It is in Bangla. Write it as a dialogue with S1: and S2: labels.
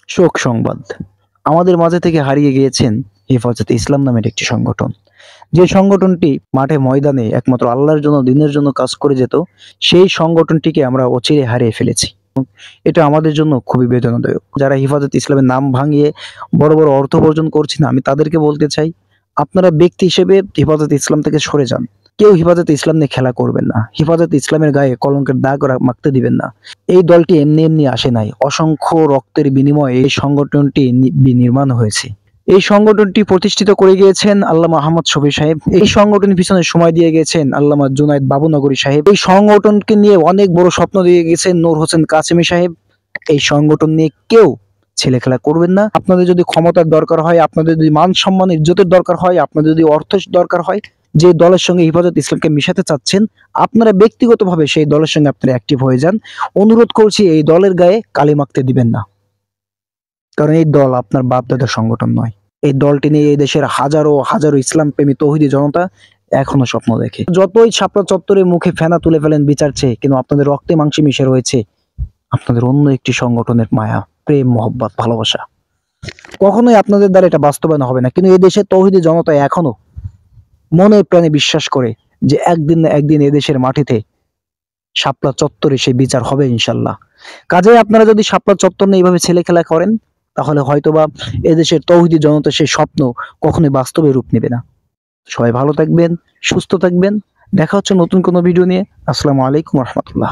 S1: শোক সংবাদ, আমাদের মাঝে থেকে হারিয়ে গিয়েছেন হেফাজতে ইসলাম নামের একটি সংগঠন। যে সংগঠনটি মাঠে ময়দানে একমাত্র আল্লাহর জন্য, দিনের জন্য কাজ করে যেত, সেই সংগঠনটিকে আমরা অচিরে হারিয়ে ফেলেছি। এটা আমাদের জন্য খুবই বেদনাদায়ক। যারা হেফাজত ইসলামের নাম ভাঙিয়ে বড় বড় অর্থ উপার্জন করছেন, আমি তাদেরকে বলতে চাই, আপনারা ব্যক্তি হিসেবে হেফাজত ইসলাম থেকে সরে যান। কেউ হেফাজত ইসলাম নিয়ে খেলা করবেন না। হেফাজত ইসলামের গায়ে কলঙ্কের দাগ মাখতে দিবেন না। এই দলটি এমনি এমনি আসে নাই, অসংখ্য রক্তের বিনিময়ে এই সংগঠনটি নির্মাণ হয়েছে। এই সংগঠনটি প্রতিষ্ঠিত করে গিয়েছেন আল্লামা আহমদ শফী সাহেব। এই সংগঠনের পিছনে সময় দিয়ে গেছেন আল্লামা জুনায়েদ বাবুনগরী সাহেব। এই সংগঠনকে নিয়ে অনেক বড় স্বপ্ন দিয়ে গেছেন নূর হোসেন কাসেমি সাহেব। এই সংগঠন নিয়ে কেউ ছেলে খেলা করবেন না। আপনাদের যদি ক্ষমতার দরকার হয়, আপনাদের যদি মান সম্মান ইজ্জতের দরকার হয়, আপনাদের যদি অর্থ দরকার হয়, যে দলের সঙ্গে হেফাজত ইসলামকে মিশাতে চাচ্ছেন, আপনারা ব্যক্তিগতভাবে সেই দলের সঙ্গে আপনারা অ্যাক্টিভ হয়ে যান। অনুরোধ করছি, এই দলের গায়ে কালি মাখতে দিবেন না, কারণ এই দল আপনার বাপ দাদার সংগঠন নয়। এই দলটি নিয়ে এই দেশের হাজারো হাজারো ইসলাম প্রেমী তৌহিদি জনতা এখনো স্বপ্ন দেখে। যতই ছাপড়া চত্বরে মুখে ফেনা তুলে ফেলেন বিচার চেয়ে, কিন্তু আপনাদের রক্তে মাংসে মিশে রয়েছে আপনাদের অন্য একটি সংগঠনের মায়া, প্রেম, মহব্বত, ভালোবাসা। কখনোই আপনাদের দ্বারা এটা বাস্তবায়ন হবে না। কিন্তু এই দেশের তৌহিদি জনতা এখনো মনে প্রাণে বিশ্বাস করে যে একদিন না একদিন এদেশের মাটিতে শাপলা চত্বরে সেই বিচার হবে ইনশাল্লাহ। কাজেই আপনারা যদি শাপলা চত্বর নিয়ে এইভাবে ছেলে খেলা করেন, তাহলে হয়তোবা এদেশের তৌহিদি জনতা সেই স্বপ্ন কখনোই বাস্তবে রূপ নেবে না। সবাই ভালো থাকবেন, সুস্থ থাকবেন। দেখা হচ্ছে নতুন কোনো ভিডিও নিয়ে। আসসালামু আলাইকুম রহমতুল্লাহ।